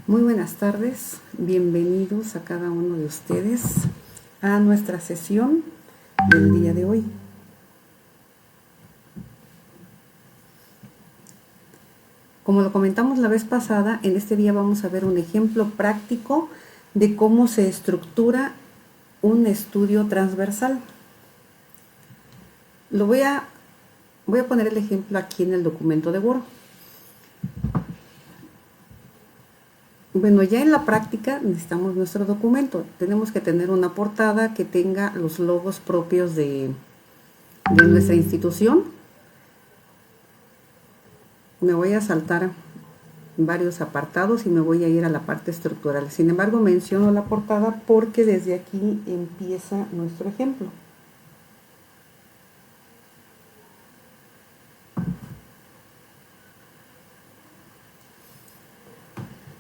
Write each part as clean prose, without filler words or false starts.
Muy buenas tardes, bienvenidos a cada uno de ustedes a nuestra sesión del día de hoy. Como lo comentamos la vez pasada, en este día vamos a ver un ejemplo práctico de cómo se estructura un estudio transversal. Voy a poner el ejemplo aquí en el documento de Word. Bueno, ya en la práctica necesitamos nuestro documento. Tenemos que tener una portada que tenga los logos propios de nuestra institución. Me voy a saltar varios apartados y me voy a ir a la parte estructural. Sin embargo, menciono la portada porque desde aquí empieza nuestro ejemplo.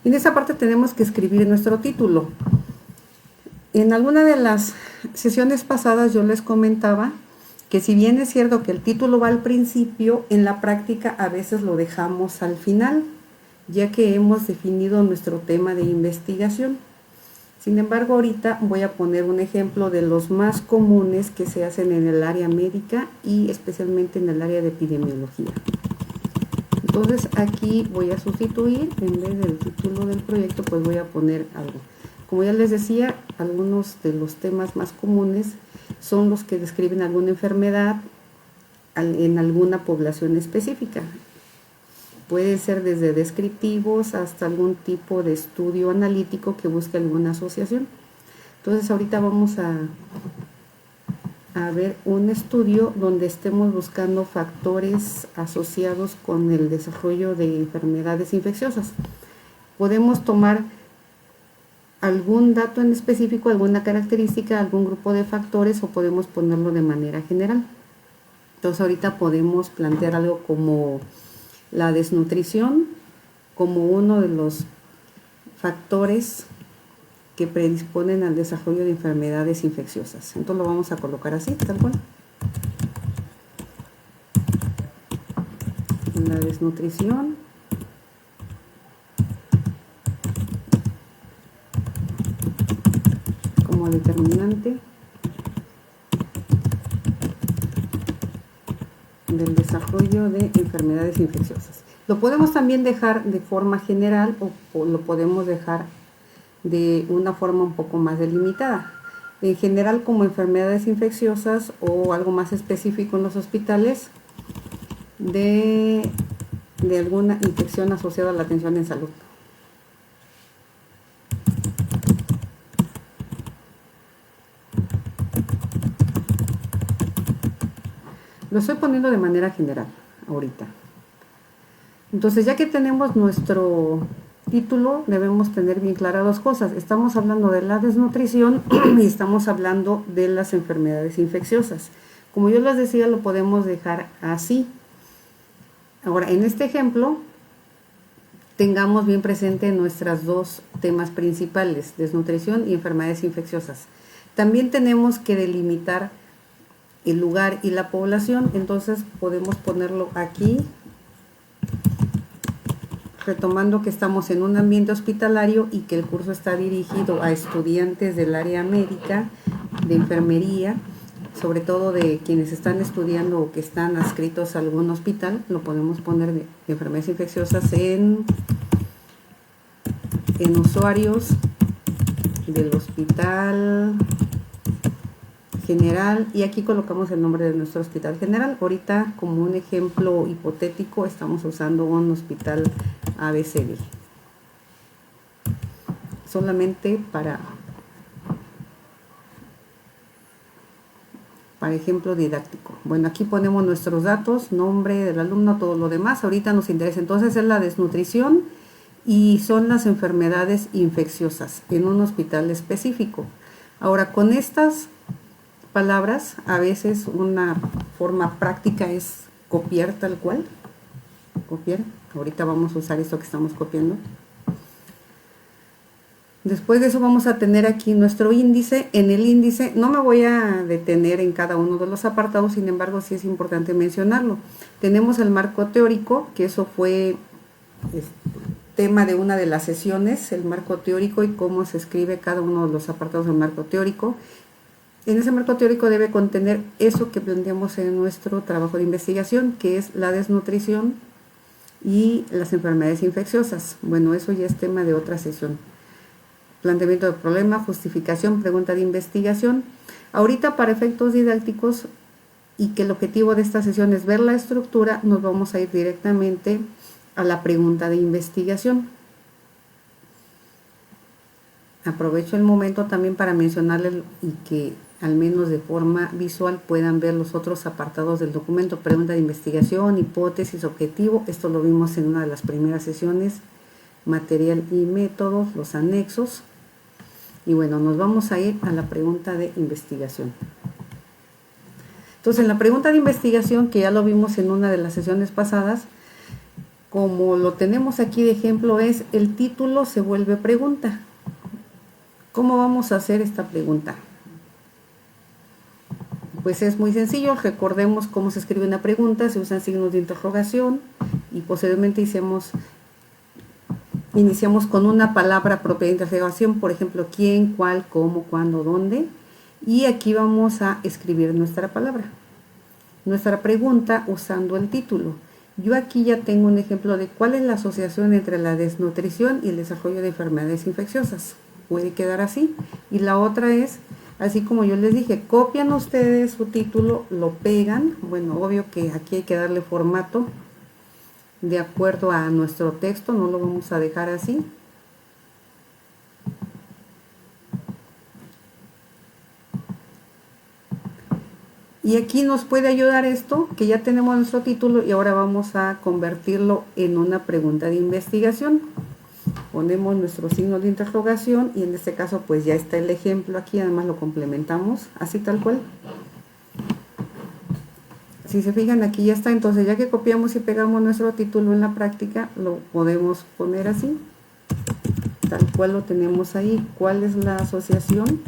En esa parte tenemos que escribir nuestro título. En alguna de las sesiones pasadas yo les comentaba que si bien es cierto que el título va al principio, en la práctica a veces lo dejamos al final, ya que hemos definido nuestro tema de investigación. Sin embargo, ahorita voy a poner un ejemplo de los más comunes que se hacen en el área médica y especialmente en el área de epidemiología. Entonces aquí voy a sustituir, en vez del título del proyecto, pues voy a poner algo. Como ya les decía, algunos de los temas más comunes son los que describen alguna enfermedad en alguna población específica. Pueden ser desde descriptivos hasta algún tipo de estudio analítico que busque alguna asociación. Entonces ahorita vamos a ver un estudio donde estemos buscando factores asociados con el desarrollo de enfermedades infecciosas. Podemos tomar algún dato en específico, alguna característica, algún grupo de factores, o podemos ponerlo de manera general. Entonces ahorita podemos plantear algo como la desnutrición como uno de los factores que predisponen al desarrollo de enfermedades infecciosas. Entonces lo vamos a colocar así, tal cual. La desnutrición como determinante del desarrollo de enfermedades infecciosas. Lo podemos también dejar de forma general o lo podemos dejar de una forma un poco más delimitada. En general, como enfermedades infecciosas, o algo más específico en los hospitales, de alguna infección asociada a la atención en salud. Lo estoy poniendo de manera general ahorita. Entonces, ya que tenemos nuestro título, debemos tener bien claras dos cosas. Estamos hablando de la desnutrición y estamos hablando de las enfermedades infecciosas. Como yo les decía, lo podemos dejar así. Ahora, en este ejemplo, tengamos bien presente nuestros dos temas principales, desnutrición y enfermedades infecciosas. También tenemos que delimitar el lugar y la población, entonces podemos ponerlo aquí, retomando que estamos en un ambiente hospitalario y que el curso está dirigido a estudiantes del área médica, de enfermería, sobre todo de quienes están estudiando o que están adscritos a algún hospital. Lo podemos poner de enfermedades infecciosas en usuarios del hospital general, y aquí colocamos el nombre de nuestro hospital general. Ahorita, como un ejemplo hipotético, estamos usando un hospital ABCD, solamente para ejemplo didáctico. Bueno, aquí ponemos nuestros datos, nombre del alumno, todo lo demás. Ahorita nos interesa entonces es la desnutrición y son las enfermedades infecciosas en un hospital específico. Ahora, con estas palabras, a veces una forma práctica es copiar tal cual. Copiar. Ahorita vamos a usar esto que estamos copiando. Después de eso vamos a tener aquí nuestro índice. En el índice no me voy a detener en cada uno de los apartados, sin embargo sí es importante mencionarlo. Tenemos el marco teórico, que eso fue tema de una de las sesiones, el marco teórico y cómo se escribe cada uno de los apartados del marco teórico. En ese marco teórico debe contener eso que planteamos en nuestro trabajo de investigación, que es la desnutrición y las enfermedades infecciosas. Bueno, eso ya es tema de otra sesión. Planteamiento de problema, justificación, pregunta de investigación. Ahorita, para efectos didácticos y que el objetivo de esta sesión es ver la estructura, nos vamos a ir directamente a la pregunta de investigación. Aprovecho el momento también para mencionarles y que al menos de forma visual puedan ver los otros apartados del documento: pregunta de investigación, hipótesis, objetivo. Esto lo vimos en una de las primeras sesiones, material y métodos, los anexos. Y bueno, nos vamos a ir a la pregunta de investigación. Entonces, en la pregunta de investigación, que ya lo vimos en una de las sesiones pasadas, como lo tenemos aquí de ejemplo, es el título se vuelve pregunta. ¿Cómo vamos a hacer esta pregunta? Pues es muy sencillo. Recordemos cómo se escribe una pregunta: se usan signos de interrogación y posteriormente iniciamos con una palabra propia de interrogación, por ejemplo, quién, cuál, cómo, cuándo, dónde, y aquí vamos a escribir nuestra palabra, nuestra pregunta usando el título. Yo aquí ya tengo un ejemplo de cuál es la asociación entre la desnutrición y el desarrollo de enfermedades infecciosas. Puede quedar así. Y la otra es, así como yo les dije, copian ustedes su título, lo pegan. Bueno, obvio que aquí hay que darle formato de acuerdo a nuestro texto, no lo vamos a dejar así. Y aquí nos puede ayudar esto, que ya tenemos nuestro título y ahora vamos a convertirlo en una pregunta de investigación. Ponemos nuestro signo de interrogación y en este caso pues ya está el ejemplo aquí, además lo complementamos así tal cual. Si se fijan, aquí ya está. Entonces, ya que copiamos y pegamos nuestro título en la práctica, lo podemos poner así, tal cual lo tenemos ahí. ¿Cuál es la asociación?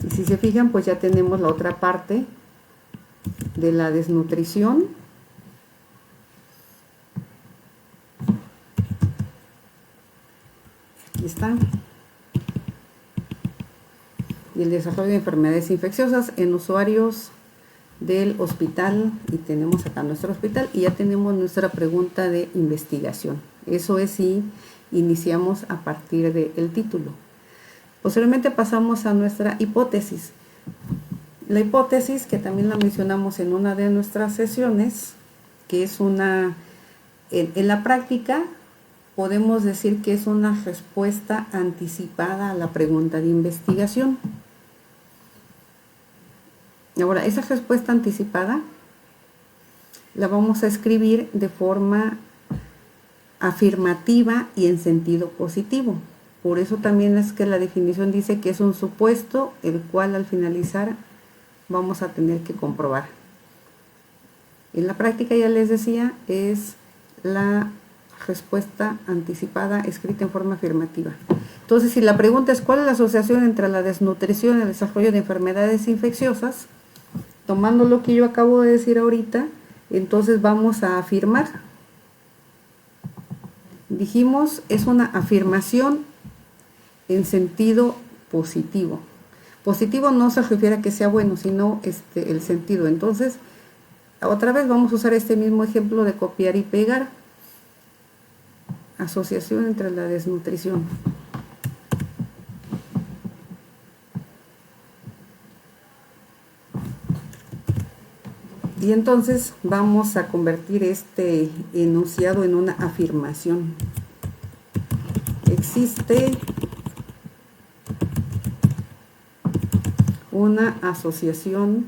Y si se fijan, pues ya tenemos la otra parte de la desnutrición. Aquí está. Y el desarrollo de enfermedades infecciosas en usuarios del hospital, y tenemos acá nuestro hospital y ya tenemos nuestra pregunta de investigación. Eso es si iniciamos a partir del título. Posteriormente pasamos a nuestra hipótesis. La hipótesis, que también la mencionamos en una de nuestras sesiones, que es en la práctica podemos decir que es una respuesta anticipada a la pregunta de investigación. Ahora, esa respuesta anticipada la vamos a escribir de forma afirmativa y en sentido positivo. Por eso también es que la definición dice que es un supuesto el cual al finalizar vamos a tener que comprobar. En la práctica, ya les decía, es la respuesta anticipada escrita en forma afirmativa. Entonces, si la pregunta es ¿cuál es la asociación entre la desnutrición y el desarrollo de enfermedades infecciosas? Tomando lo que yo acabo de decir ahorita, entonces vamos a afirmar. Dijimos, es una afirmación en sentido positivo. Positivo no se refiere a que sea bueno, sino el sentido. Entonces, otra vez vamos a usar este mismo ejemplo de copiar y pegar. Asociación entre la desnutrición. Y entonces vamos a convertir este enunciado en una afirmación. Existe una asociación.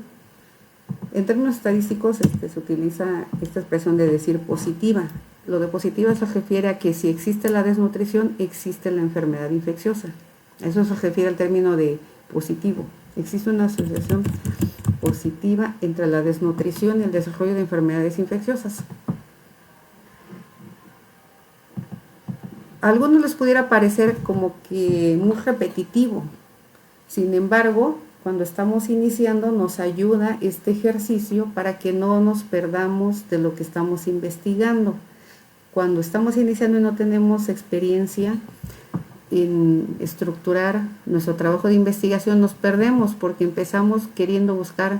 En términos estadísticos se utiliza esta expresión de decir positiva. Lo de positiva se refiere a que si existe la desnutrición, existe la enfermedad infecciosa. A eso se refiere al término de positivo. Existe una asociación positiva entre la desnutrición y el desarrollo de enfermedades infecciosas. A algunos les pudiera parecer como que muy repetitivo. Sin embargo, cuando estamos iniciando, nos ayuda este ejercicio para que no nos perdamos de lo que estamos investigando. Cuando estamos iniciando y no tenemos experiencia en estructurar nuestro trabajo de investigación, nos perdemos porque empezamos queriendo buscar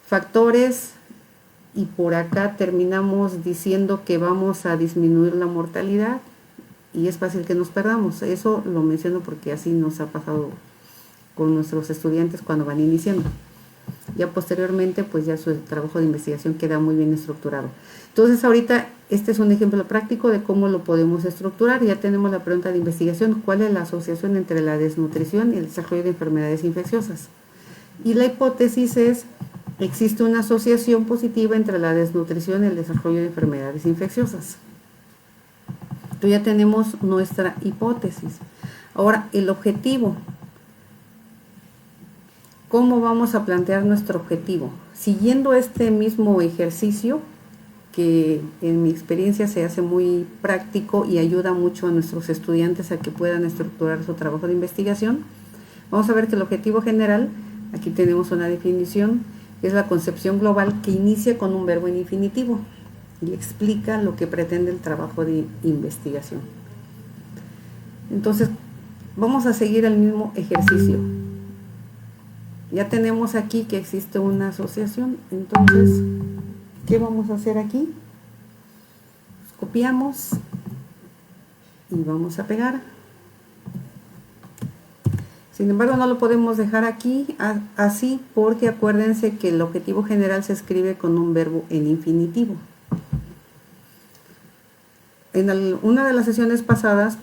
factores y por acá terminamos diciendo que vamos a disminuir la mortalidad y es fácil que nos perdamos. Eso lo menciono porque así nos ha pasado con nuestros estudiantes cuando van iniciando. Ya posteriormente, pues ya su trabajo de investigación queda muy bien estructurado. Entonces ahorita este es un ejemplo práctico de cómo lo podemos estructurar. Ya tenemos la pregunta de investigación: ¿cuál es la asociación entre la desnutrición y el desarrollo de enfermedades infecciosas? Y la hipótesis es: existe una asociación positiva entre la desnutrición y el desarrollo de enfermedades infecciosas. Entonces ya tenemos nuestra hipótesis. Ahora, el objetivo. ¿Cómo vamos a plantear nuestro objetivo? Siguiendo este mismo ejercicio, que en mi experiencia se hace muy práctico y ayuda mucho a nuestros estudiantes a que puedan estructurar su trabajo de investigación. Vamos a ver que el objetivo general, aquí tenemos una definición, es la concepción global que inicia con un verbo en infinitivo y explica lo que pretende el trabajo de investigación. Entonces, vamos a seguir el mismo ejercicio. Ya tenemos aquí que existe una asociación, entonces, ¿qué vamos a hacer aquí? Pues copiamos y vamos a pegar. Sin embargo, no lo podemos dejar aquí así porque acuérdense que el objetivo general se escribe con un verbo en infinitivo. En una de las sesiones pasadas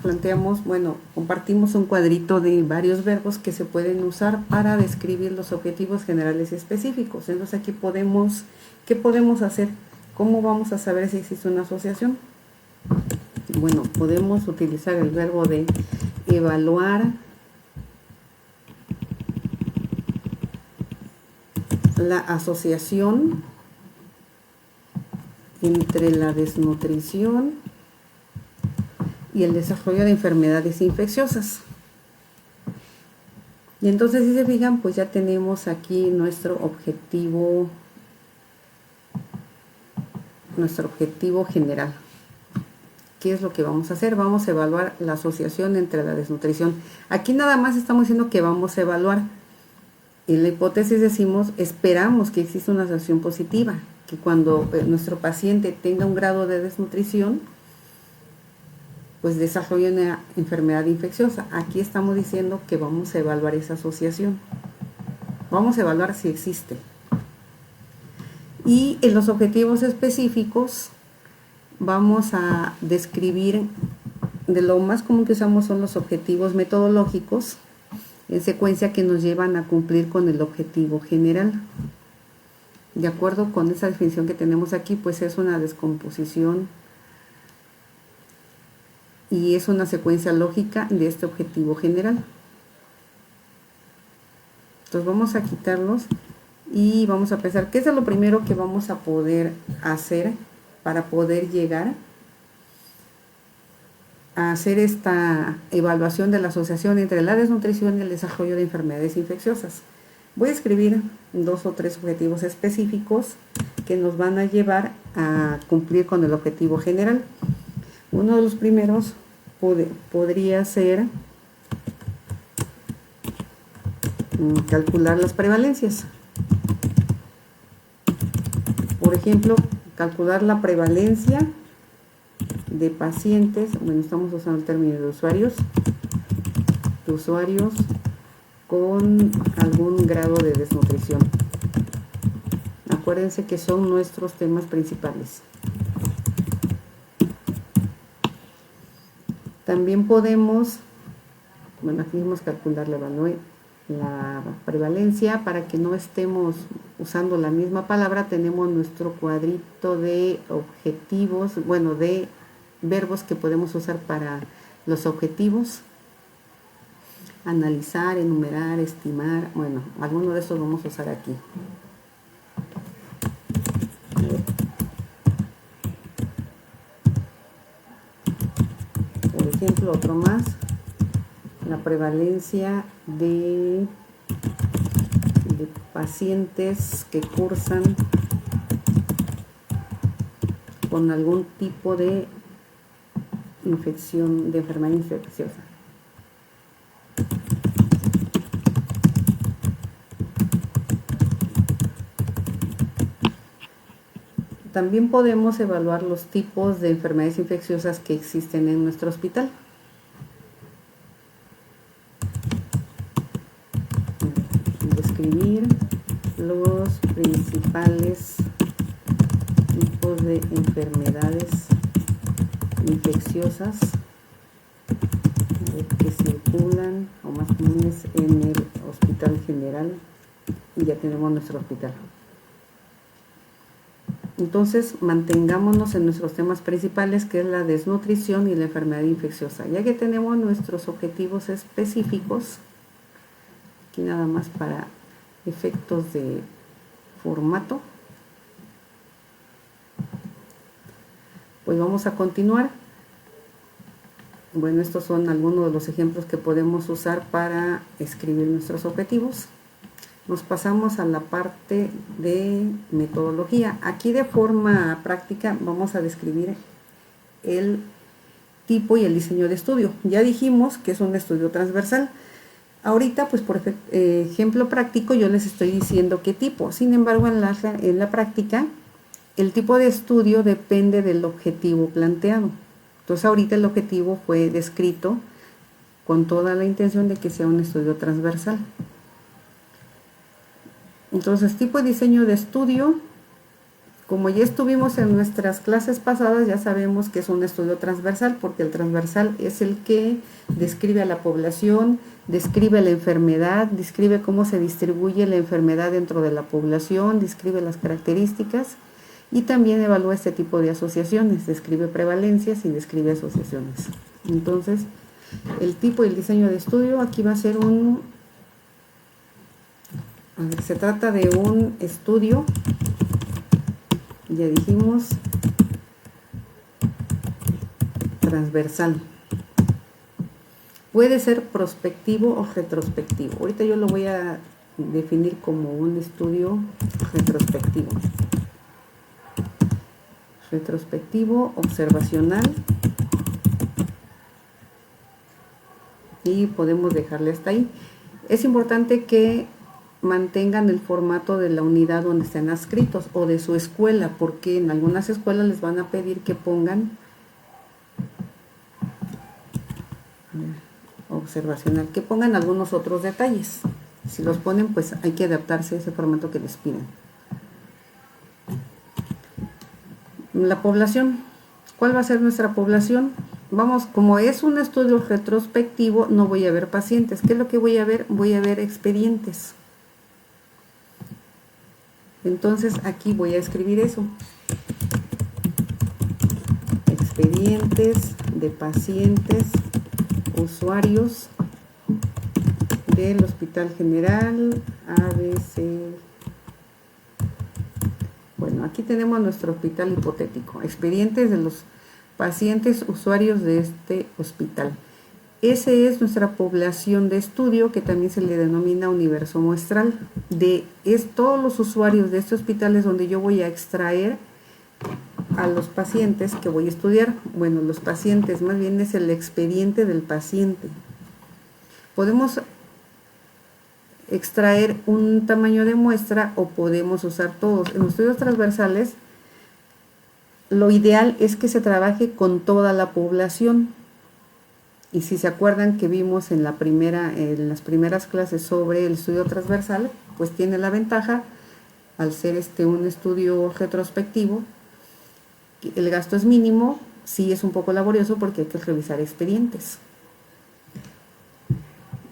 compartimos un cuadrito de varios verbos que se pueden usar para describir los objetivos generales y específicos. Entonces aquí ¿qué podemos hacer? ¿Cómo vamos a saber si existe una asociación? Bueno, podemos utilizar el verbo de evaluar la asociación entre la desnutrición y el desarrollo de enfermedades infecciosas. Y entonces, si se fijan, pues ya tenemos aquí nuestro objetivo general. ¿Qué es lo que vamos a hacer? Vamos a evaluar la asociación entre la desnutrición. Aquí nada más estamos diciendo que vamos a evaluar. En la hipótesis decimos, esperamos que exista una asociación positiva, que cuando nuestro paciente tenga un grado de desnutrición, pues desarrolla una enfermedad infecciosa. Aquí estamos diciendo que vamos a evaluar esa asociación. Vamos a evaluar si existe. Y en los objetivos específicos vamos a describir, de lo más común que usamos son los objetivos metodológicos, en secuencia que nos llevan a cumplir con el objetivo general. De acuerdo con esa definición que tenemos aquí, pues es una descomposición y es una secuencia lógica de este objetivo general. Entonces vamos a quitarlos y vamos a pensar qué es lo primero que vamos a poder hacer para poder llegar a hacer esta evaluación de la asociación entre la desnutrición y el desarrollo de enfermedades infecciosas. Voy a escribir 2 o 3 objetivos específicos que nos van a llevar a cumplir con el objetivo general. Uno de los primeros podría ser calcular las prevalencias. Por ejemplo, calcular la prevalencia de pacientes, estamos usando el término de usuarios con algún grado de desnutrición. Acuérdense que son nuestros temas principales. También podemos, aquí vamos a calcular la prevalencia. Para que no estemos usando la misma palabra, tenemos nuestro cuadrito de objetivos, de verbos que podemos usar para los objetivos: analizar, enumerar, estimar. Alguno de estos vamos a usar aquí. Por ejemplo, otro más: la prevalencia de de pacientes que cursan con algún tipo de infección, de enfermedad infecciosa. También podemos evaluar los tipos de enfermedades infecciosas que existen en nuestro hospital. Describir los principales tipos de enfermedades infecciosas que circulan o más comunes en el hospital general, y ya tenemos nuestro hospital. Entonces mantengámonos en nuestros temas principales, que es la desnutrición y la enfermedad infecciosa. Ya que tenemos nuestros objetivos específicos, aquí nada más para efectos de formato, pues vamos a continuar. Bueno, estos son algunos de los ejemplos que podemos usar para escribir nuestros objetivos. Nos pasamos a la parte de metodología. Aquí de forma práctica vamos a describir el tipo y el diseño de estudio. Ya dijimos que es un estudio transversal. Ahorita, pues por ejemplo práctico, yo les estoy diciendo qué tipo. Sin embargo, en la práctica, el tipo de estudio depende del objetivo planteado. Entonces, ahorita el objetivo fue descrito con toda la intención de que sea un estudio transversal. Entonces, tipo de diseño de estudio, como ya estuvimos en nuestras clases pasadas, ya sabemos que es un estudio transversal, porque el transversal es el que describe a la población, describe la enfermedad, describe cómo se distribuye la enfermedad dentro de la población, describe las características y también evalúa este tipo de asociaciones, describe prevalencias y describe asociaciones. Entonces, el tipo y el diseño de estudio aquí va a ser se trata de un estudio, ya dijimos, transversal. Puede ser prospectivo o retrospectivo. Ahorita yo lo voy a definir como un estudio retrospectivo. Retrospectivo, observacional, y podemos dejarle hasta ahí. Es importante que mantengan el formato de la unidad donde estén adscritos o de su escuela, porque en algunas escuelas les van a pedir que pongan observacional, que pongan algunos otros detalles. Si los ponen, pues hay que adaptarse a ese formato que les piden. La población. ¿Cuál va a ser nuestra población? Vamos, como es un estudio retrospectivo, no voy a ver pacientes. ¿Qué es lo que voy a ver? Voy a ver expedientes. Entonces aquí voy a escribir eso. Expedientes de pacientes, usuarios del Hospital General ABC. Bueno, aquí tenemos nuestro hospital hipotético. Expedientes de los pacientes usuarios de este hospital. Esa es nuestra población de estudio, que también se le denomina universo muestral. Es todos los usuarios de este hospital es donde yo voy a extraer a los pacientes que voy a estudiar. Bueno, los pacientes, más bien es el expediente del paciente. Podemos extraer un tamaño de muestra o podemos usar todos. En los estudios transversales, lo ideal es que se trabaje con toda la población. Y si se acuerdan que vimos en las primeras clases sobre el estudio transversal, pues tiene la ventaja, al ser un estudio retrospectivo, el gasto es mínimo. Sí es un poco laborioso porque hay que revisar expedientes.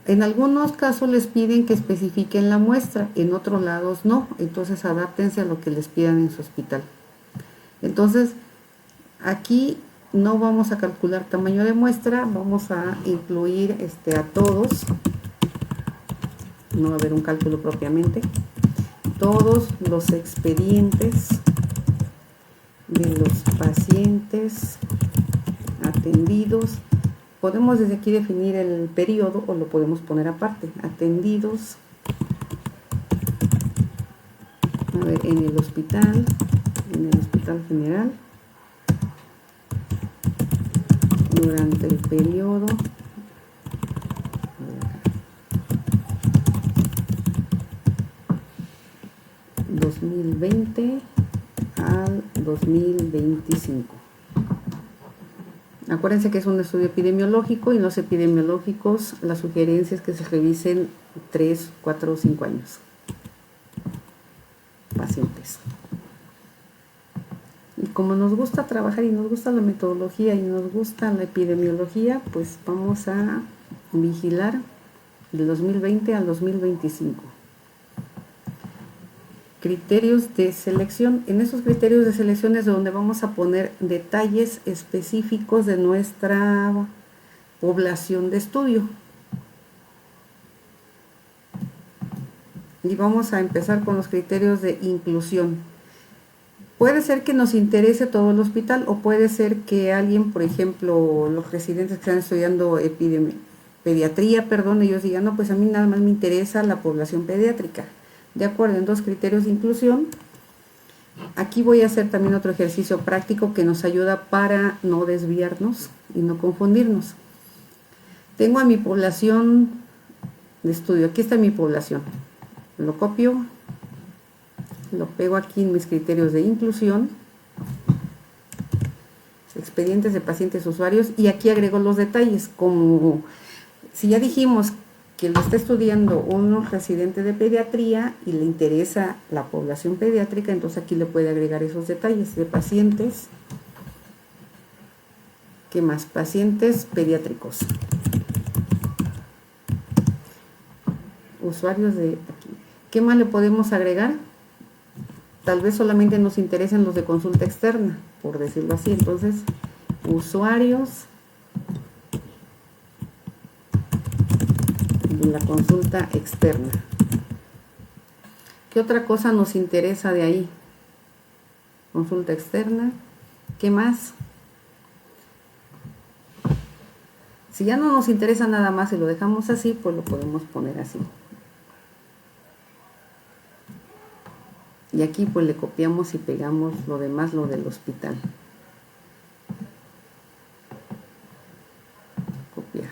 En algunos casos les piden que especifiquen la muestra, en otros lados no, entonces adáptense a lo que les pidan en su hospital. Entonces, aquí no vamos a calcular tamaño de muestra, vamos a incluir a todos, no va a haber un cálculo propiamente, todos los expedientes de los pacientes atendidos. Podemos desde aquí definir el periodo o lo podemos poner aparte. Atendidos en el Hospital General, durante el periodo 2020 al 2025. Acuérdense que es un estudio epidemiológico y en los epidemiológicos la sugerencia es que se revisen 3, 4 o 5 años pacientes. Y como nos gusta trabajar y nos gusta la metodología y nos gusta la epidemiología, pues vamos a vigilar del 2020 al 2025. Criterios de selección. En esos criterios de selección es donde vamos a poner detalles específicos de nuestra población de estudio. Y vamos a empezar con los criterios de inclusión. Puede ser que nos interese todo el hospital o puede ser que alguien, por ejemplo, los residentes que están estudiando pediatría, ellos digan, no, pues a mí nada más me interesa la población pediátrica. De acuerdo, en 2 criterios de inclusión. Aquí voy a hacer también otro ejercicio práctico que nos ayuda para no desviarnos y no confundirnos. Tengo a mi población de estudio, aquí está mi población. Lo copio, lo pego aquí en mis criterios de inclusión, expedientes de pacientes usuarios, y aquí agrego los detalles, como si ya dijimos que lo está estudiando un residente de pediatría y le interesa la población pediátrica, entonces aquí le puede agregar esos detalles de pacientes. ¿Qué más? Pacientes pediátricos. Usuarios de aquí. ¿Qué más le podemos agregar? Tal vez solamente nos interesen los de consulta externa, por decirlo así. Entonces, usuarios de la consulta externa. ¿Qué otra cosa nos interesa de ahí? Consulta externa. ¿Qué más? Si ya no nos interesa nada más y lo dejamos así, pues lo podemos poner así. Y aquí pues le copiamos y pegamos lo demás, lo del hospital. Copiar.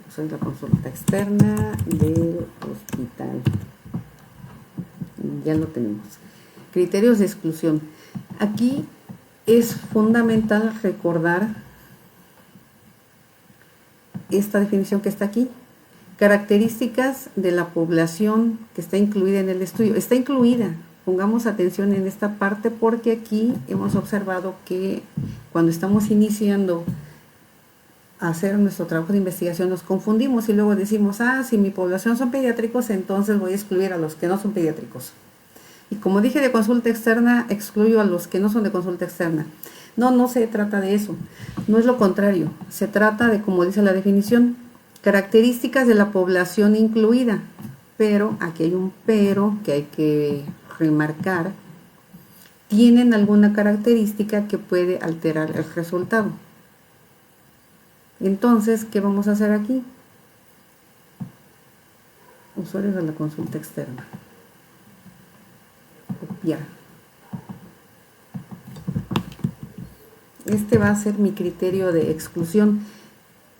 Esa es la consulta externa del hospital. Ya lo tenemos. Criterios de exclusión. Aquí es fundamental recordar esta definición que está aquí. Características de la población que está incluida en el estudio. Está incluida. Pongamos atención en esta parte porque aquí hemos observado que cuando estamos iniciando a hacer nuestro trabajo de investigación nos confundimos y luego decimos, si mi población son pediátricos, entonces voy a excluir a los que no son pediátricos. Y como dije de consulta externa, excluyo a los que no son de consulta externa. No se trata de eso, no es lo contrario, se trata de, como dice la definición, características de la población incluida, pero aquí hay un pero que hay que remarcar, tienen alguna característica que puede alterar el resultado. Entonces, ¿qué vamos a hacer aquí? Usuarios de la consulta externa. Copiar. Este va a ser mi criterio de exclusión.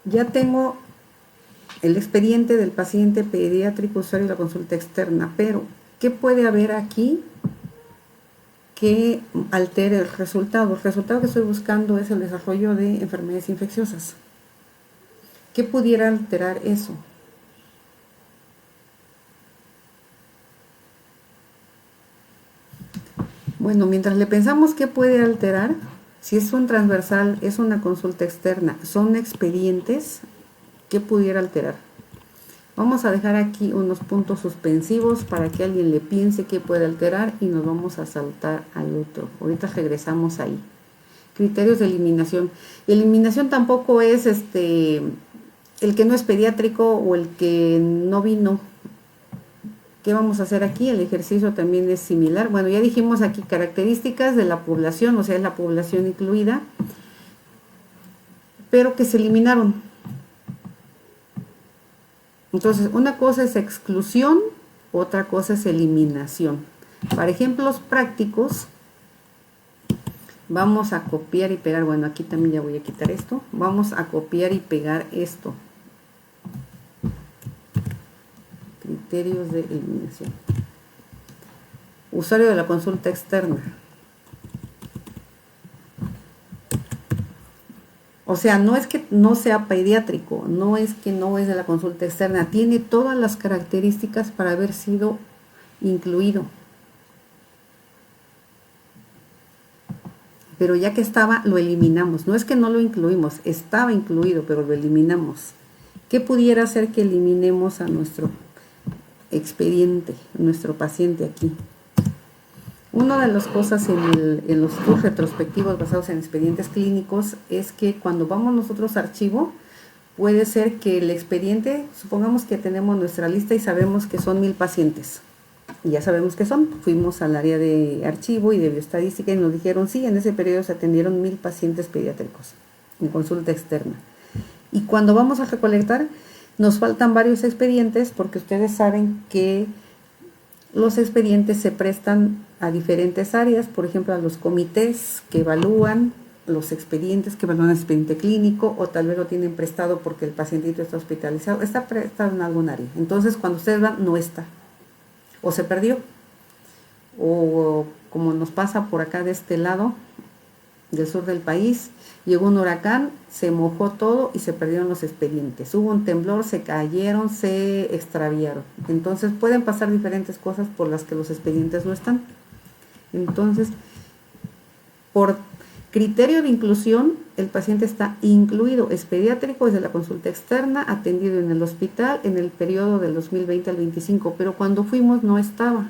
Ya tengo el expediente del paciente pediátrico usuario de la consulta externa, pero ¿qué puede haber aquí que altere el resultado? El resultado que estoy buscando es el desarrollo de enfermedades infecciosas. ¿Qué pudiera alterar eso? Bueno, mientras le pensamos qué puede alterar, si es un transversal, es una consulta externa, son expedientes, ¿qué pudiera alterar? Vamos a dejar aquí unos puntos suspensivos para que alguien le piense qué puede alterar y nos vamos a saltar al otro. Ahorita regresamos ahí. Criterios de eliminación. Eliminación tampoco es el que no es pediátrico o el que no vino. ¿Qué vamos a hacer aquí? El ejercicio también es similar. Bueno, ya dijimos aquí características de la población, o sea, es la población incluida, pero que se eliminaron. Entonces, una cosa es exclusión, otra cosa es eliminación. Para ejemplos prácticos, vamos a copiar y pegar. Bueno, aquí también ya voy a quitar esto. Vamos a copiar y pegar esto. Criterios de eliminación. Usuario de la consulta externa. O sea, no es que no sea pediátrico, no es que no es de la consulta externa, tiene todas las características para haber sido incluido. Pero ya que estaba, lo eliminamos. No es que no lo incluimos, estaba incluido, pero lo eliminamos. ¿Qué pudiera hacer que eliminemos a nuestro expediente, nuestro paciente aquí? Una de las cosas en los estudios retrospectivos basados en expedientes clínicos es que cuando vamos nosotros a archivo, puede ser que el expediente, supongamos que tenemos nuestra lista y sabemos que son 1000 pacientes. Y ya sabemos que son. Fuimos al área de archivo y de bioestadística y nos dijeron, sí, en ese periodo se atendieron 1000 pacientes pediátricos en consulta externa. Y cuando vamos a recolectar, nos faltan varios expedientes porque ustedes saben que los expedientes se prestan a diferentes áreas, por ejemplo, a los comités que evalúan los expedientes, que evalúan el expediente clínico, o tal vez lo tienen prestado porque el pacientito está hospitalizado, está prestado en algún área. Entonces, cuando ustedes van, no está, o se perdió, o como nos pasa por acá de este lado, del sur del país, llegó un huracán, se mojó todo y se perdieron los expedientes. Hubo un temblor, se cayeron, se extraviaron. Entonces pueden pasar diferentes cosas por las que los expedientes no están. Entonces, por criterio de inclusión, el paciente está incluido, es pediátrico, es de la consulta externa, atendido en el hospital en el periodo del 2020 al 25, pero cuando fuimos no estaba.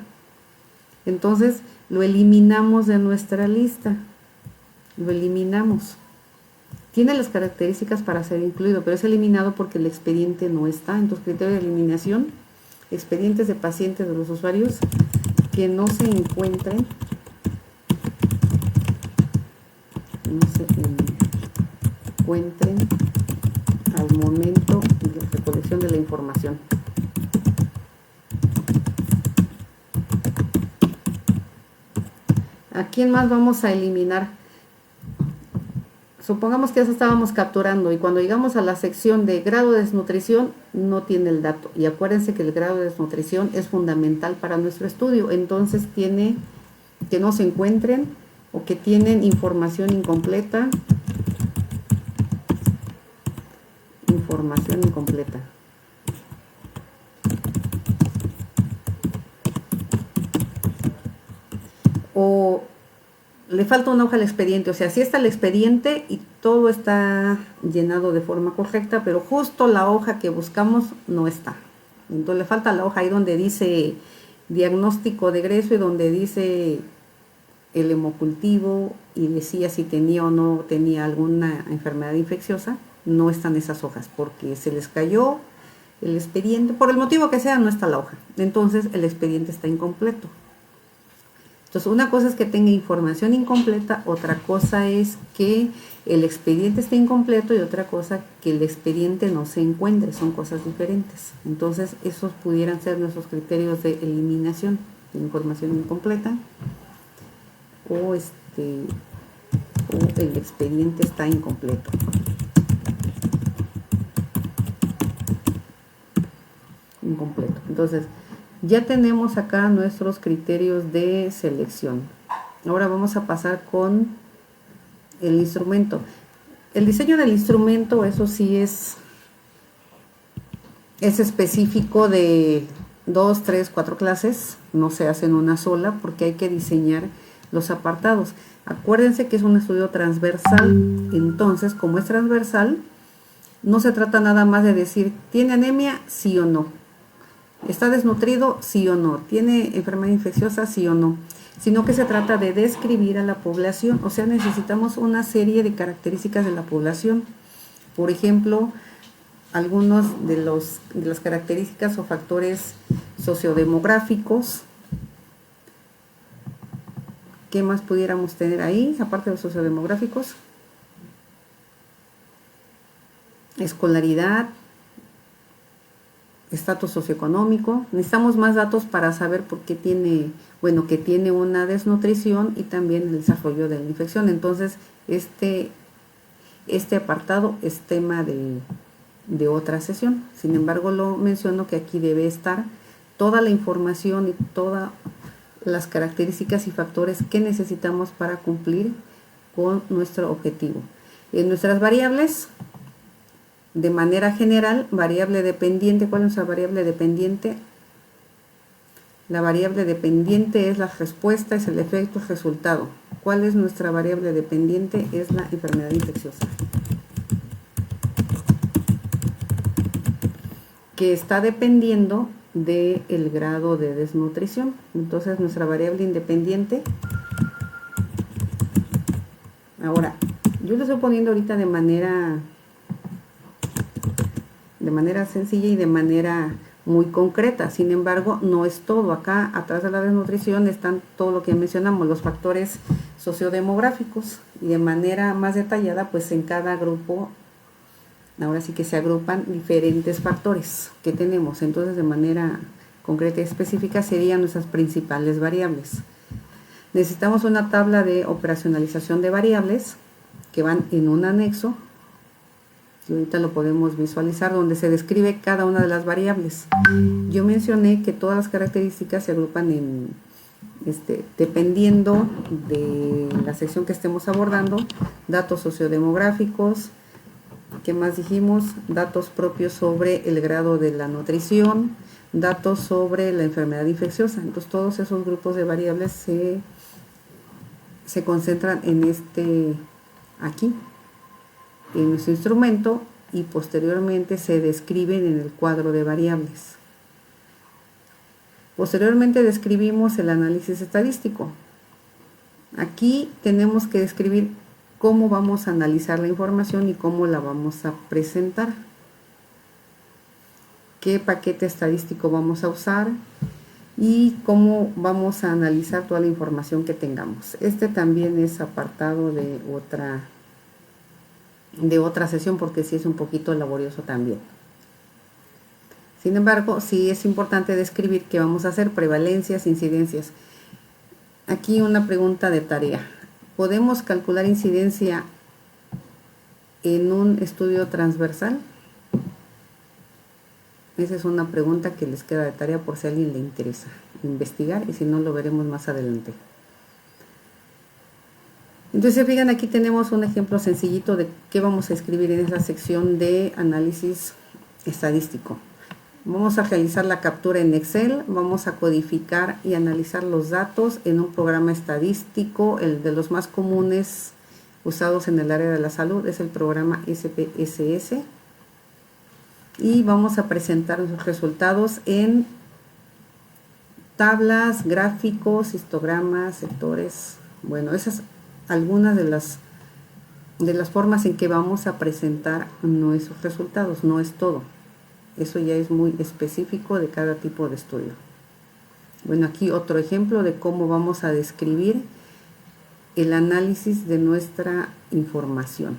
Entonces, lo eliminamos de nuestra lista. Lo eliminamos. Tiene las características para ser incluido, pero es eliminado porque el expediente no está. Entonces, criterio de eliminación, expedientes de pacientes de los usuarios que no se encuentren, al momento de recolección de la información. ¿A quién más vamos a eliminar? Supongamos que ya estábamos capturando y cuando llegamos a la sección de grado de desnutrición no tiene el dato. Y acuérdense que el grado de desnutrición es fundamental para nuestro estudio. Entonces tiene que no se encuentren o que tienen información incompleta. Información incompleta. O le falta una hoja al expediente, o sea, sí está el expediente y todo está llenado de forma correcta, pero justo la hoja que buscamos no está. Entonces le falta la hoja ahí donde dice diagnóstico de egreso y donde dice el hemocultivo y decía si tenía o no tenía alguna enfermedad infecciosa. No están esas hojas porque se les cayó el expediente, por el motivo que sea, no está la hoja. Entonces el expediente está incompleto. Entonces, una cosa es que tenga información incompleta, otra cosa es que el expediente esté incompleto y otra cosa que el expediente no se encuentre, son cosas diferentes. Entonces, esos pudieran ser nuestros criterios de eliminación de información incompleta o el expediente está incompleto. Entonces, ya tenemos acá nuestros criterios de selección. Ahora vamos a pasar con el instrumento. El diseño del instrumento, eso sí es específico de 2, 3, 4 clases. No se hace en una sola porque hay que diseñar los apartados. Acuérdense que es un estudio transversal. Entonces, como es transversal, no se trata nada más de decir, ¿tiene anemia? Sí o no. ¿Está desnutrido? Sí o no. ¿Tiene enfermedad infecciosa? Sí o no. Sino que se trata de describir a la población. O sea, necesitamos una serie de características de la población. Por ejemplo, algunos de las características o factores sociodemográficos. ¿Qué más pudiéramos tener ahí, aparte de los sociodemográficos? Escolaridad, estatus socioeconómico. Necesitamos más datos para saber por qué tiene, bueno, que tiene una desnutrición y también el desarrollo de la infección. Entonces, este apartado es tema de otra sesión. Sin embargo, lo menciono que aquí debe estar toda la información y todas las características y factores que necesitamos para cumplir con nuestro objetivo. En nuestras variables, de manera general, variable dependiente. ¿Cuál es nuestra variable dependiente? La variable dependiente es la respuesta, es el efecto, el resultado. ¿Cuál es nuestra variable dependiente? Es la enfermedad infecciosa, que está dependiendo del grado de desnutrición. Entonces, nuestra variable independiente. Ahora, yo lo estoy poniendo ahorita de manera sencilla y de manera muy concreta. Sin embargo, no es todo. Acá, atrás de la desnutrición, están todo lo que mencionamos, los factores sociodemográficos, y de manera más detallada, pues en cada grupo, ahora sí que se agrupan diferentes factores que tenemos. Entonces, de manera concreta y específica, serían nuestras principales variables. Necesitamos una tabla de operacionalización de variables que van en un anexo, que ahorita lo podemos visualizar, donde se describe cada una de las variables. Yo mencioné que todas las características se agrupan en, dependiendo de la sección que estemos abordando, datos sociodemográficos. ¿Qué más dijimos? Datos propios sobre el grado de la nutrición, datos sobre la enfermedad infecciosa. Entonces, todos esos grupos de variables se concentran en aquí, en nuestro instrumento, y posteriormente se describen en el cuadro de variables. Posteriormente describimos el análisis estadístico. Aquí tenemos que describir cómo vamos a analizar la información y cómo la vamos a presentar. Qué paquete estadístico vamos a usar y cómo vamos a analizar toda la información que tengamos. También es apartado de otra sesión, porque sí es un poquito laborioso también. Sin embargo, sí es importante describir qué vamos a hacer: prevalencias, incidencias. Aquí una pregunta de tarea: ¿podemos calcular incidencia en un estudio transversal? Esa es una pregunta que les queda de tarea por si a alguien le interesa investigar, y si no, lo veremos más adelante. Entonces, fijan, aquí tenemos un ejemplo sencillito de qué vamos a escribir en esa sección de análisis estadístico. Vamos a realizar la captura en Excel, vamos a codificar y analizar los datos en un programa estadístico. El de los más comunes usados en el área de la salud es el programa SPSS. Y vamos a presentar los resultados en tablas, gráficos, histogramas, sectores. Bueno, esas algunas de las formas en que vamos a presentar nuestros resultados. No es todo. Eso ya es muy específico de cada tipo de estudio. Bueno, aquí otro ejemplo de cómo vamos a describir el análisis de nuestra información.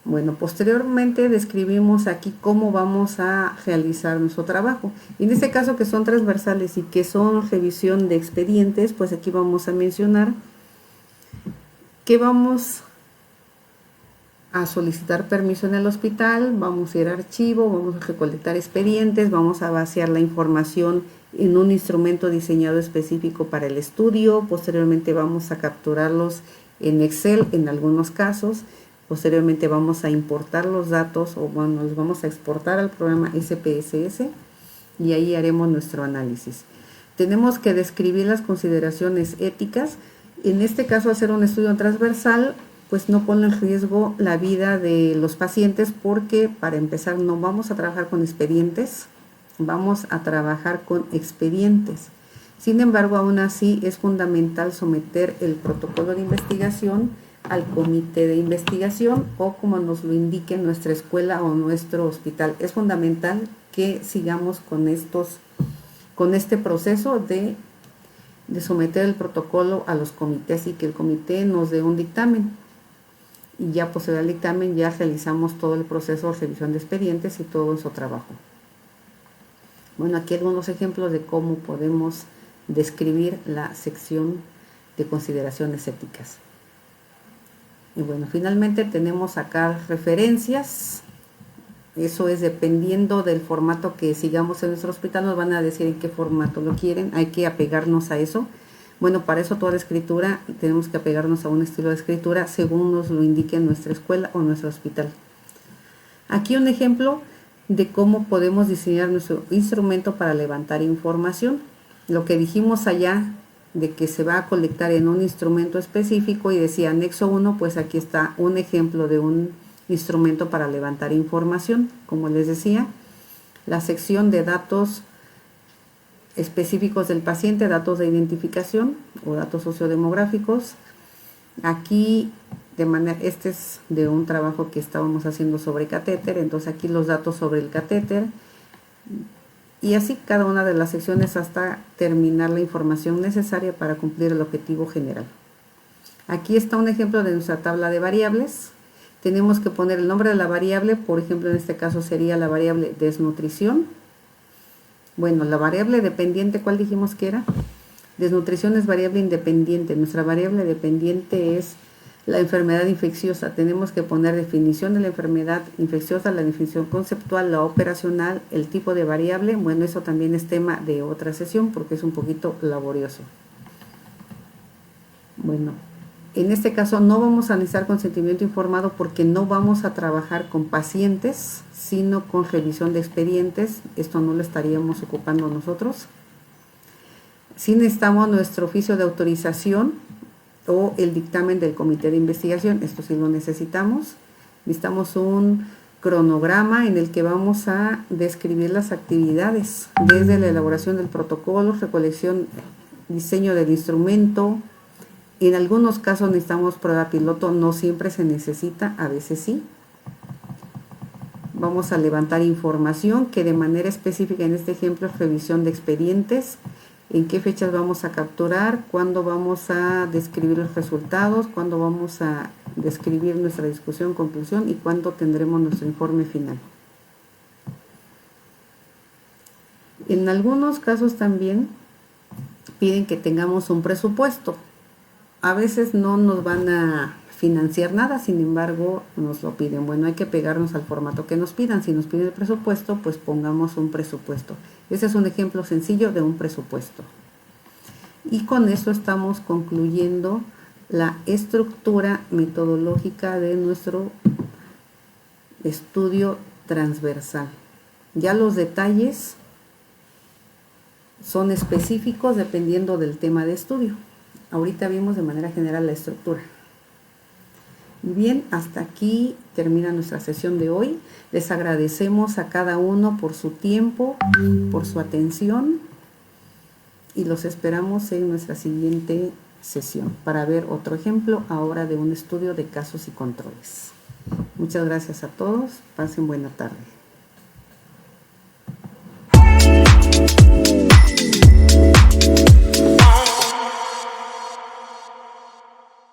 Bueno, posteriormente describimos aquí cómo vamos a realizar nuestro trabajo. En este caso, que son transversales y que son revisión de expedientes, pues aquí vamos a mencionar que vamos a solicitar permiso en el hospital, vamos a ir a archivo, vamos a recolectar expedientes, vamos a vaciar la información en un instrumento diseñado específico para el estudio. Posteriormente vamos a capturarlos en Excel en algunos casos. Posteriormente vamos a importar los datos, o bueno, los vamos a exportar al programa SPSS, y ahí haremos nuestro análisis. Tenemos que describir las consideraciones éticas. En este caso, hacer un estudio transversal, pues no pone en riesgo la vida de los pacientes, porque para empezar no vamos a trabajar con expedientes, vamos a trabajar con expedientes. Sin embargo, aún así es fundamental someter el protocolo de investigación al comité de investigación, o como nos lo indique nuestra escuela o nuestro hospital. Es fundamental que sigamos con este proceso de someter el protocolo a los comités y que el comité nos dé un dictamen. y ya posterior al dictamen ya realizamos todo el proceso de revisión de expedientes y todo en su trabajo. Bueno, aquí algunos ejemplos de cómo podemos describir la sección de consideraciones éticas. Y bueno, finalmente tenemos acá referencias. Eso es dependiendo del formato que sigamos en nuestro hospital, nos van a decir en qué formato lo quieren, hay que apegarnos a eso. Bueno, para eso toda la escritura, tenemos que apegarnos a un estilo de escritura según nos lo indique nuestra escuela o nuestro hospital. Aquí un ejemplo de cómo podemos diseñar nuestro instrumento para levantar información. Lo que dijimos allá de que se va a colectar en un instrumento específico y decía anexo 1, pues aquí está un ejemplo de un instrumento para levantar información. Como les decía, la sección de datos específicos del paciente, datos de identificación o datos sociodemográficos. Aquí este es de un trabajo que estábamos haciendo sobre catéter, entonces aquí los datos sobre el catéter y así cada una de las secciones hasta terminar la información necesaria para cumplir el objetivo general. Aquí está un ejemplo de nuestra tabla de variables. Tenemos que poner el nombre de la variable, por ejemplo en este caso sería la variable desnutrición. Bueno, la variable dependiente, ¿cuál dijimos que era? Desnutrición es variable independiente. Nuestra variable dependiente es la enfermedad infecciosa. Tenemos que poner definición de la enfermedad infecciosa, la definición conceptual, la operacional, el tipo de variable. Bueno, eso también es tema de otra sesión porque es un poquito laborioso. Bueno, en este caso no vamos a necesitar consentimiento informado porque no vamos a trabajar con pacientes, sino con revisión de expedientes. Esto no lo estaríamos ocupando nosotros. Sí necesitamos nuestro oficio de autorización o el dictamen del comité de investigación. Esto sí lo necesitamos. Necesitamos un cronograma en el que vamos a describir las actividades, desde la elaboración del protocolo, recolección, diseño del instrumento. En algunos casos necesitamos prueba piloto, no siempre se necesita, a veces sí. Vamos a levantar información que de manera específica en este ejemplo es revisión de expedientes, en qué fechas vamos a capturar, cuándo vamos a describir los resultados, cuándo vamos a describir nuestra discusión, conclusión y cuándo tendremos nuestro informe final. En algunos casos también piden que tengamos un presupuesto. A veces no nos van a financiar nada, sin embargo nos lo piden. Bueno, hay que pegarnos al formato que nos pidan. Si nos piden el presupuesto, pues pongamos un presupuesto. Ese es un ejemplo sencillo de un presupuesto. Y con eso estamos concluyendo la estructura metodológica de nuestro estudio transversal. Ya los detalles son específicos dependiendo del tema de estudio. Ahorita vimos de manera general la estructura. Bien, hasta aquí termina nuestra sesión de hoy. Les agradecemos a cada uno por su tiempo, por su atención y los esperamos en nuestra siguiente sesión para ver otro ejemplo ahora de un estudio de casos y controles. Muchas gracias a todos. Pasen buena tarde.